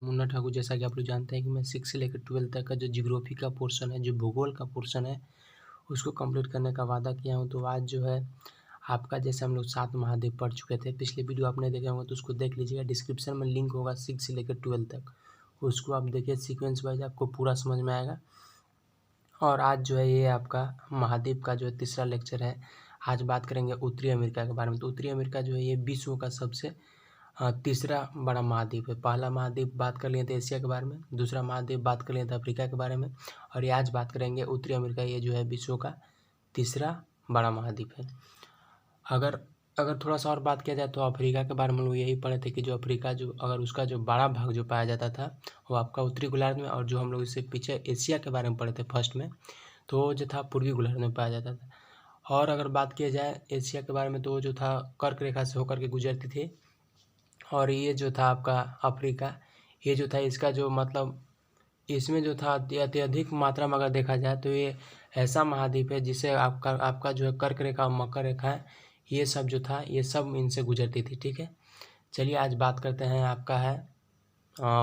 मुन्ना ठाकुर। जैसा कि आप लोग जानते हैं कि मैं 6 से लेकर 12 तक का जो ज्योग्राफी का पोर्शन है, जो भूगोल का पोर्शन है, उसको कंप्लीट करने का वादा किया हूँ। तो आज जो है आपका, जैसे हम लोग 7 महाद्वीप पढ़ चुके थे, पिछले वीडियो आपने देखे होंगे तो उसको देख लीजिएगा। डिस्क्रिप्शन में लिंक होगा 6 से लेकर 12 तक, उसको आप देखिए, सीक्वेंस वाइज आपको पूरा समझ में आएगा। और आज जो है ये आपका महाद्वीप का जो है तीसरा लेक्चर है। आज बात करेंगे उत्तरी अमेरिका के बारे में। तो उत्तरी अमेरिका जो है ये विश्व का सबसे तीसरा बड़ा महाद्वीप है। पहला महाद्वीप बात कर लिए थे एशिया के बारे में, दूसरा महाद्वीप बात कर लिए थे अफ्रीका के बारे में, और ये आज बात करेंगे उत्तरी अमेरिका। ये जो है विश्व का तीसरा बड़ा महाद्वीप है। अगर थोड़ा सा और बात किया जाए तो अफ्रीका के बारे में हम लोग यही पढ़े थे कि जो अफ्रीका जो अगर उसका जो बड़ा भाग जो पाया जाता था वो आपका उत्तरी गोलार्ध में, और जो हम लोग इससे पीछे एशिया के बारे में पढ़े थे फर्स्ट में, तो वो जो था पूर्वी गोलार्ध में पाया जाता था। और अगर बात किया जाए एशिया के बारे में तो वो जो था कर्क रेखा से होकर के गुजरती थी। और ये जो था आपका अफ्रीका, ये जो था इसका जो मतलब इसमें जो था अत्यधिक मात्रा में अगर देखा जाए तो ये ऐसा महाद्वीप है जिसे आपका जो है कर्क रेखा और मकर रेखा है, ये सब जो था ये सब इनसे गुजरती थी। ठीक है, चलिए आज बात करते हैं आपका है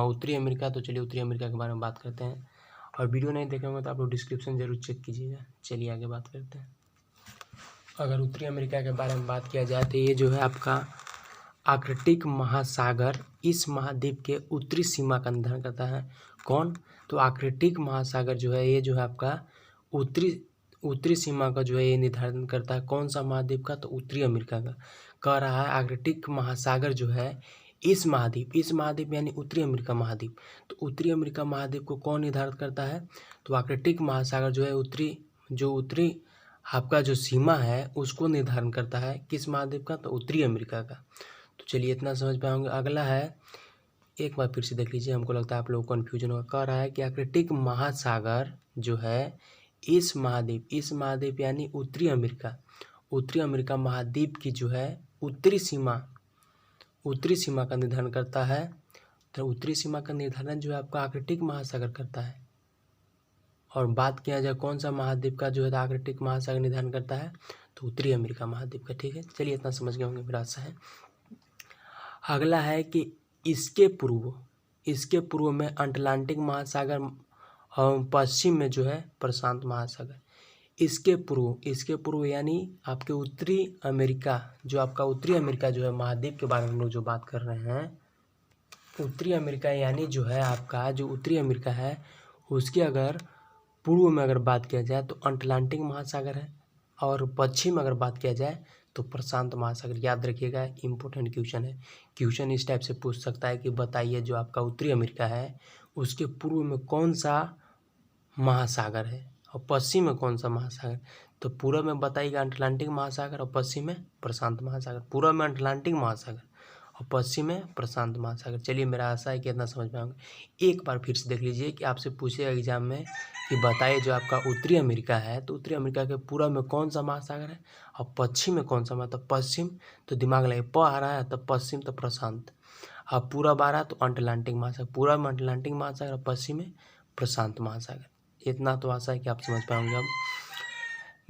उत्तरी अमेरिका। तो चलिए उत्तरी अमेरिका के बारे में बात करते हैं, और वीडियो नहीं देखे होंगे तो आप लोग डिस्क्रिप्शन जरूर चेक कीजिएगा। चलिए आगे बात करते हैं। अगर उत्तरी अमेरिका के बारे में बात किया जाए तो ये जो है आपका आर्कटिक महासागर इस महाद्वीप के उत्तरी सीमा का निर्धारण करता है। कौन? तो आर्कटिक महासागर जो है ये जो है आपका उत्तरी सीमा का जो है ये निर्धारण करता है। कौन सा महाद्वीप का? तो उत्तरी अमेरिका का। कह रहा है आर्कटिक महासागर जो है इस महाद्वीप यानी उत्तरी अमेरिका महाद्वीप। तो उत्तरी अमेरिका महाद्वीप को कौन निर्धारित करता है? तो आर्कटिक महासागर जो है उत्तरी आपका जो सीमा है उसको निर्धारण करता है। किस महाद्वीप का? तो उत्तरी अमेरिका का। तो चलिए इतना समझ पाएंगे। अगला है, एक बार फिर से देख लीजिए, हमको लगता है आप लोगों को कन्फ्यूजन होगा। कह रहा है कि आर्कटिक महासागर जो है इस महाद्वीप यानी उत्तरी अमेरिका महाद्वीप की जो है उत्तरी सीमा का निर्धारण करता है। तो उत्तरी सीमा का निर्धारण जो है आपका आर्कटिक महासागर करता है। और बात किया जाए कौन सा महाद्वीप का जो है आर्कटिक महासागर निर्धारण करता है, तो उत्तरी अमेरिका महाद्वीप का। ठीक है, चलिए इतना समझ गए होंगे, मेरा आशा है। अगला है कि इसके पूर्व में अटलांटिक महासागर और पश्चिम में जो है प्रशांत महासागर। इसके पूर्व यानी आपके उत्तरी अमेरिका जो है महाद्वीप के बारे में हम लोग जो बात कर रहे हैं, उत्तरी अमेरिका यानी जो है आपका जो उत्तरी अमेरिका है उसके अगर पूर्व में अगर बात किया जाए तो अटलांटिक महासागर है, और पश्चिम अगर बात किया जाए तो प्रशांत महासागर। याद रखिएगा, इम्पोर्टेंट क्वेश्चन है। क्वेश्चन इस टाइप से पूछ सकता है कि बताइए जो आपका उत्तरी अमेरिका है उसके पूर्व में कौन सा महासागर है और पश्चिम में कौन सा महासागर। तो पूर्व में बताइएगा अटलांटिक महासागर और पश्चिम में प्रशांत महासागर। पूर्व में अटलांटिक महासागर और पश्चिम में प्रशांत महासागर। चलिए मेरा आशा है कि इतना समझ पाएंगे। एक बार फिर से देख लीजिए कि आपसे पूछेगा एग्जाम में कि बताइए जो आपका उत्तरी अमेरिका है तो उत्तरी अमेरिका के पूर्व में कौन सा महासागर है और पश्चिम में कौन सा। मतलब पश्चिम तो दिमाग लगे प आ रहा है, तो पश्चिम तो प्रशांत, अब पूर्व आ रहा है तो अटलांटिक महासागर। पूर्व में अटलांटिक महासागर और पश्चिम में प्रशांत महासागर। इतना तो आशा है कि आप समझ पाएंगे। अब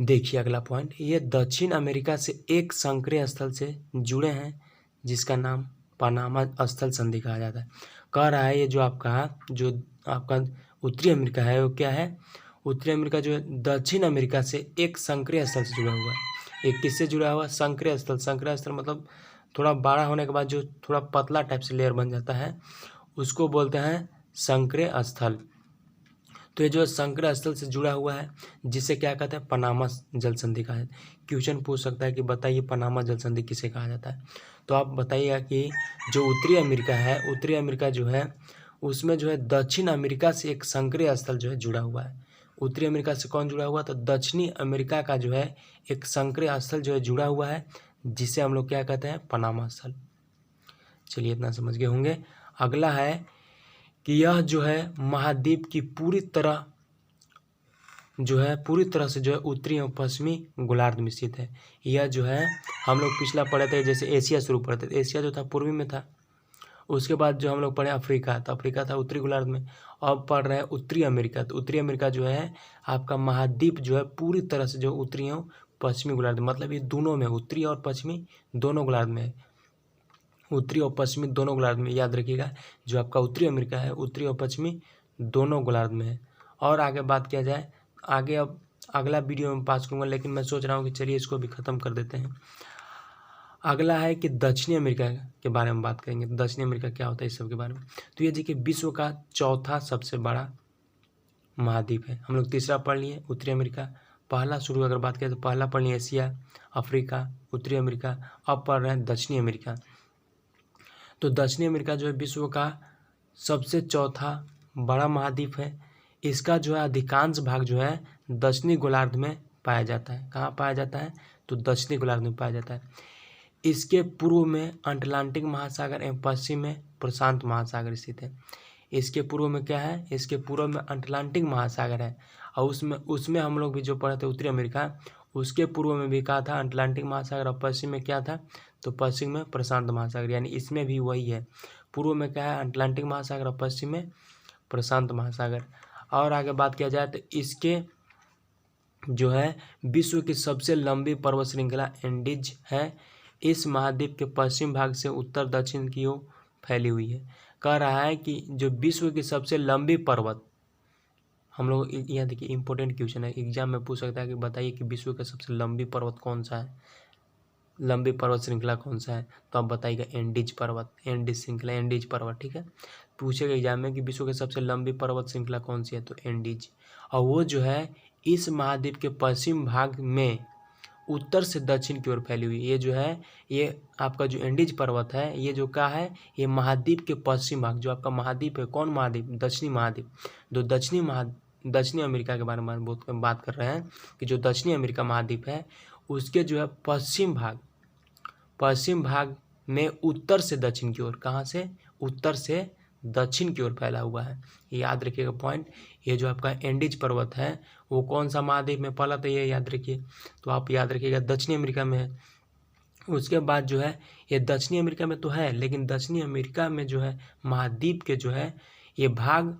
देखिए अगला पॉइंट, ये दक्षिण अमेरिका से एक संक्रिय स्थल से जुड़े हैं जिसका नाम पनामा स्थल संधि कहा जाता है। कह रहा है ये जो आपका उत्तरी अमेरिका है वो क्या है? उत्तरी अमेरिका जो है दक्षिण अमेरिका से एक संक्रिय स्थल से जुड़ा हुआ है। एक किससे जुड़ा हुआ? संक्रिय स्थल मतलब थोड़ा बड़ा होने के बाद जो थोड़ा पतला टाइप से लेयर बन जाता है उसको बोलते हैं संक्रिय स्थल। तो ये जो संक्रिय स्थल से जुड़ा हुआ है जिसे क्या कहते हैं? पनामा जल संधि कहा जाता है। क्वेश्चन पूछ सकता है कि बताइए पनामा जल संधि किसे कहा जाता है। तो आप बताइएगा कि जो उत्तरी अमेरिका है, उत्तरी अमेरिका जो है उसमें जो है दक्षिण अमेरिका से एक संक्रिय स्थल जो है जुड़ा हुआ है। उत्तरी अमेरिका से कौन जुड़ा हुआ? तो दक्षिणी अमेरिका का जो है एक संक्रिय स्थल जो है जुड़ा हुआ है जिसे हम लोग क्या कहते हैं? पनामा स्थल। चलिए इतना समझ गए होंगे। अगला है कि यह जो है महाद्वीप की पूरी तरह से जो है उत्तरी और पश्चिमी गोलार्ध में स्थित है। यह जो है हम लोग पिछला पढ़े थे, जैसे एशिया शुरू पढ़े थे, एशिया जो था पूर्वी में था। उसके बाद जो हम लोग पढ़े अफ्रीका, तो अफ्रीका था उत्तरी गोलार्ध में। अब पढ़ रहे हैं उत्तरी अमेरिका। तो उत्तरी अमेरिका जो है आपका महाद्वीप जो है पूरी तरह से जो उत्तरी और पश्चिमी गोलार्ध, मतलब ये दोनों में, उत्तरी और पश्चिमी दोनों गोलार्ध में है। उत्तरी और पश्चिमी दोनों गोलार्ध में, याद रखिएगा जो आपका उत्तरी अमेरिका है उत्तरी और पश्चिमी दोनों गोलार्ध में है। और आगे बात किया जाए, आगे अब अगला वीडियो में पास करूँगा, लेकिन मैं सोच रहा हूँ कि चलिए इसको भी ख़त्म कर देते हैं। अगला है कि दक्षिणी अमेरिका के बारे में बात करेंगे। दक्षिणी अमेरिका क्या होता है इस सब के बारे में। तो ये देखिए विश्व का चौथा सबसे बड़ा महाद्वीप है। हम लोग तीसरा पढ़ लिए उत्तरी अमेरिका। पहला शुरू अगर बात करें तो पहला पढ़ लिए एशिया, अफ्रीका, उत्तरी अमेरिका। अब पढ़ रहे हैं दक्षिणी अमेरिका। तो दक्षिणी अमेरिका जो है विश्व का सबसे चौथा बड़ा महाद्वीप है। इसका जो है अधिकांश भाग जो है दक्षिणी गोलार्ध में पाया जाता है। कहाँ पाया जाता है? तो दक्षिणी गोलार्ध में पाया जाता है। इसके पूर्व में अटलांटिक महासागर एवं पश्चिम में प्रशांत महासागर स्थित है। इसके पूर्व में क्या है? इसके पूर्व में अटलांटिक महासागर है। और उसमें हम लोग भी जो पढ़े थे उत्तरी अमेरिका, उसके पूर्व में भी कहा था अटलांटिक महासागर, और पश्चिम में क्या था? तो पश्चिम में प्रशांत महासागर, यानी इसमें भी वही है। पूर्व में क्या है? अटलांटिक महासागर, और पश्चिम में प्रशांत महासागर। और आगे बात किया जाए तो इसके जो है विश्व की सबसे लंबी पर्वत श्रृंखला एंडीज है। इस महाद्वीप के पश्चिम भाग से उत्तर दक्षिण की ओर फैली हुई है। कह रहा है कि जो विश्व की सबसे लंबी पर्वत, हम लोग यहाँ देखिए इंपॉर्टेंट क्वेश्चन है, एग्जाम में पूछ सकता है कि बताइए कि विश्व का सबसे लंबी पर्वत कौन सा है, लंबी पर्वत श्रृंखला कौन सा है? तो आप बताइएगा एंडीज पर्वत, एंडीज श्रृंखला, एंडीज पर्वत। ठीक है, पूछेगा एग्जाम में कि विश्व की सबसे लंबी पर्वत श्रृंखला कौन सी है, तो एंडीज। और वो जो है इस महाद्वीप के पश्चिम भाग में उत्तर से दक्षिण की ओर फैली हुई। ये जो है ये आपका जो एंडीज पर्वत है, ये जो क्या है, ये महाद्वीप के पश्चिम भाग, जो आपका महाद्वीप है, कौन महाद्वीप? दक्षिणी महाद्वीप। जो दक्षिणी अमेरिका के बारे में बात कर रहे हैं कि जो दक्षिणी अमेरिका महाद्वीप है उसके जो है पश्चिम भाग में उत्तर से दक्षिण की ओर, कहाँ से? उत्तर से दक्षिण की ओर फैला हुआ है। ये याद रखिएगा पॉइंट। ये जो आपका एंडीज पर्वत है वो कौन सा महाद्वीप में? पहला तो ये याद रखिए, तो आप याद रखिएगा दक्षिणी अमेरिका में है। उसके बाद जो है ये दक्षिणी अमेरिका में तो है, लेकिन दक्षिणी अमेरिका में जो है महाद्वीप के जो है ये भाग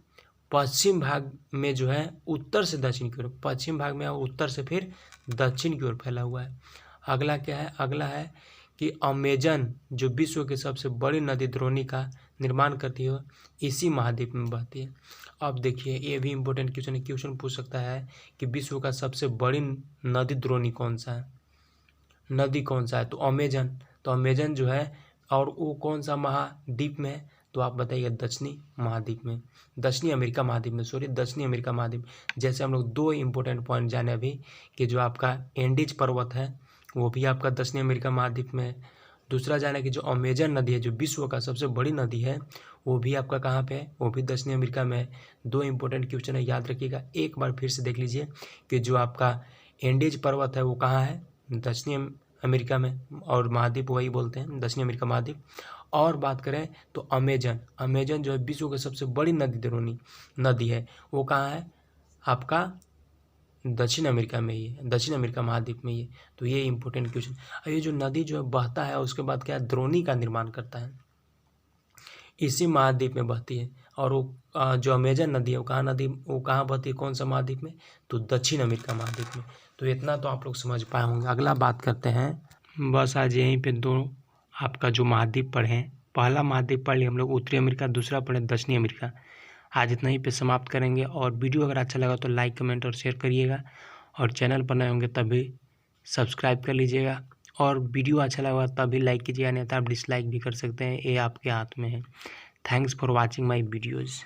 पश्चिम भाग में जो है उत्तर से दक्षिण की ओर, पश्चिम भाग में और उत्तर से फिर दक्षिण की ओर फैला हुआ है। अगला क्या है? अगला है कि अमेजन जो विश्व की सबसे बड़ी नदी द्रोणी का निर्माण करती है इसी महाद्वीप में बहती है। अब देखिए ये भी इम्पोर्टेंट क्वेश्चन है, क्वेश्चन पूछ सकता है कि विश्व का सबसे बड़ी नदी द्रोणी कौन सा है, नदी कौन सा है? तो अमेजन। तो अमेजन जो है और वो कौन सा महाद्वीप में है? तो आप बताइए दक्षिणी महाद्वीप में, दक्षिणी अमेरिका महाद्वीप में, सॉरी दक्षिणी अमेरिका महाद्वीप। जैसे हम लोग दो इंपॉर्टेंट पॉइंट जाने अभी कि जो आपका एंडीज पर्वत है वो भी आपका दक्षिणी अमेरिका महाद्वीप में है। दूसरा जाने कि जो अमेजन नदी है जो विश्व का सबसे बड़ी नदी है वो भी आपका कहाँ पे है? वो भी दक्षिणी अमेरिका में है। दो इंपॉर्टेंट क्वेश्चन है, याद रखिएगा। एक बार फिर से देख लीजिए कि जो आपका एंडीज पर्वत है वो कहाँ है? दक्षिणी अमेरिका में, और महाद्वीप वही बोलते हैं दक्षिणी अमेरिका महाद्वीप। और बात करें तो अमेजन जो है विश्व की सबसे बड़ी नदी है वो कहाँ है? आपका दक्षिण अमेरिका में ही है, दक्षिण अमेरिका महाद्वीप में ही है। तो ये इंपॉर्टेंट क्वेश्चन। ये जो नदी जो है बहता है उसके बाद क्या द्रोणी का निर्माण करता है, इसी महाद्वीप में बहती है। और वो जो अमेजन नदी है वो कहाँ बहती है? कौन सा महाद्वीप में? तो दक्षिण अमेरिका महाद्वीप में। तो इतना तो आप लोग समझ पाए होंगे। अगला बात करते हैं, बस आज यहीं पे दो आपका जो महाद्वीप पढ़े हैं, पहला महाद्वीप पढ़ लिया हम लोग उत्तरी अमेरिका, दूसरा पढ़े दक्षिणी अमेरिका। आज इतना ही पे समाप्त करेंगे। और वीडियो अगर अच्छा लगा तो लाइक, कमेंट और शेयर करिएगा, और चैनल पर नए होंगे तभी सब्सक्राइब कर लीजिएगा। और वीडियो अच्छा लगा तभी लाइक कीजिएगा, नहीं तो आप डिसलाइक भी कर सकते हैं, ये आपके हाथ में है। Thanks for watching my videos.